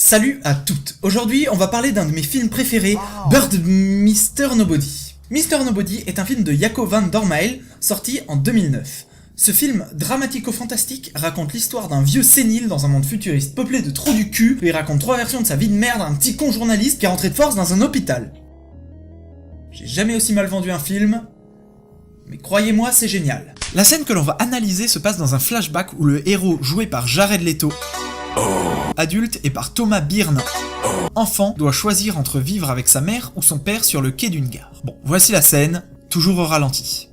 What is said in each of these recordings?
Salut à toutes. Aujourd'hui, on va parler d'un de mes films préférés, Bird Mr. Nobody. Mr. Nobody est un film de Jaco van Dormael, sorti en 2009. Ce film dramatico-fantastique raconte l'histoire d'un vieux sénile dans un monde futuriste peuplé de trous du cul, et il raconte 3 versions de sa vie de merde à un petit con journaliste qui est rentré de force dans un hôpital. J'ai jamais aussi mal vendu un film, mais croyez-moi, c'est génial. La scène que l'on va analyser se passe dans un flashback où le héros, joué par Jared Leto, adulte, et par Thomas Byrne, enfant, doit choisir entre vivre avec sa mère ou son père sur le quai d'une gare. Bon, voici la scène, toujours au ralenti.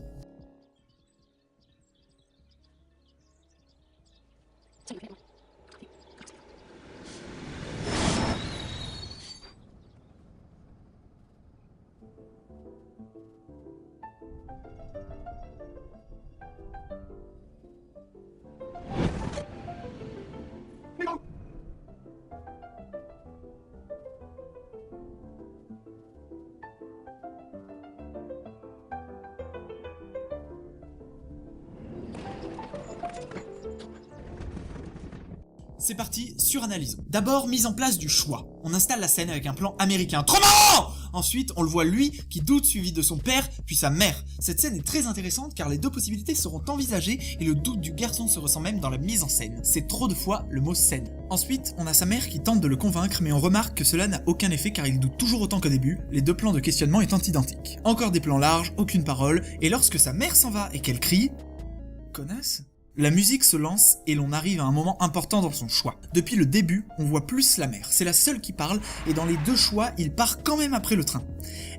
C'est parti, suranalysons. D'abord, mise en place du choix. On installe la scène avec un plan américain. Trop marrant! Ensuite, on le voit lui, qui doute, suivi de son père, puis sa mère. Cette scène est très intéressante car les deux possibilités seront envisagées et le doute du garçon se ressent même dans la mise en scène. C'est trop de fois le mot scène. Ensuite, on a sa mère qui tente de le convaincre, mais on remarque que cela n'a aucun effet car il doute toujours autant qu'au début, les deux plans de questionnement étant identiques. Encore des plans larges, aucune parole, et lorsque sa mère s'en va et qu'elle crie « Connasse ?» la musique se lance et l'on arrive à un moment important dans son choix. Depuis le début, on voit plus la mère, c'est la seule qui parle, et dans les deux choix, il part quand même après le train.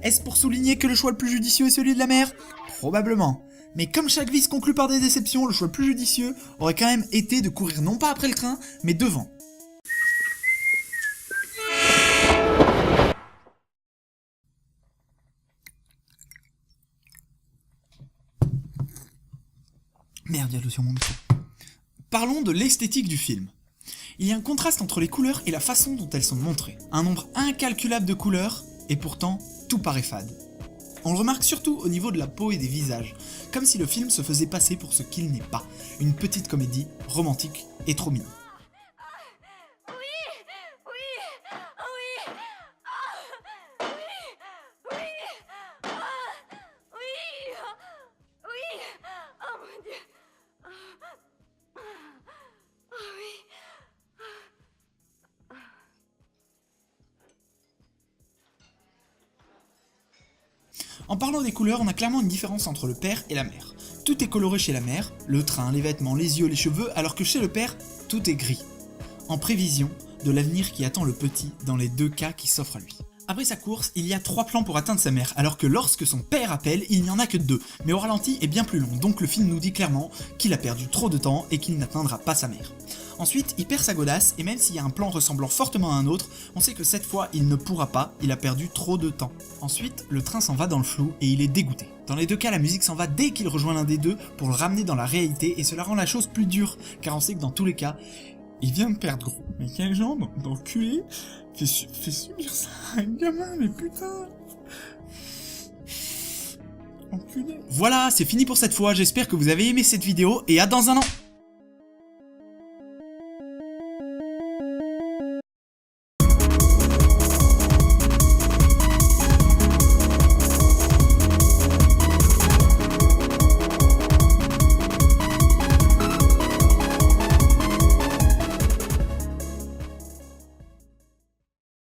Est-ce pour souligner que le choix le plus judicieux est celui de la mère? Probablement. Mais comme chaque vie se conclut par des déceptions, le choix le plus judicieux aurait quand même été de courir non pas après le train, mais devant. Merde, il y a l'eau sur mon micro. Parlons de l'esthétique du film. Il y a un contraste entre les couleurs et la façon dont elles sont montrées. Un nombre incalculable de couleurs, et pourtant, tout paraît fade. On le remarque surtout au niveau de la peau et des visages, comme si le film se faisait passer pour ce qu'il n'est pas, une petite comédie romantique et trop mignonne. En parlant des couleurs, on a clairement une différence entre le père et la mère. Tout est coloré chez la mère, le train, les vêtements, les yeux, les cheveux, alors que chez le père, tout est gris. En prévision de l'avenir qui attend le petit dans les deux cas qui s'offrent à lui. Après sa course, il y a 3 plans pour atteindre sa mère, alors que lorsque son père appelle, il n'y en a que 2, mais au ralenti est bien plus long, donc le film nous dit clairement qu'il a perdu trop de temps et qu'il n'atteindra pas sa mère. Ensuite, il perd sa godasse, et même s'il y a un plan ressemblant fortement à un autre, on sait que cette fois, il ne pourra pas, il a perdu trop de temps. Ensuite, le train s'en va dans le flou, et il est dégoûté. Dans les deux cas, la musique s'en va dès qu'il rejoint l'un des deux pour le ramener dans la réalité, et cela rend la chose plus dure, car on sait que dans tous les cas, il vient de perdre gros. Mais quel genre d'enculé fait subir ça à un gamin, mais putain. Enculé. Voilà, c'est fini pour cette fois, j'espère que vous avez aimé cette vidéo, et à dans un an.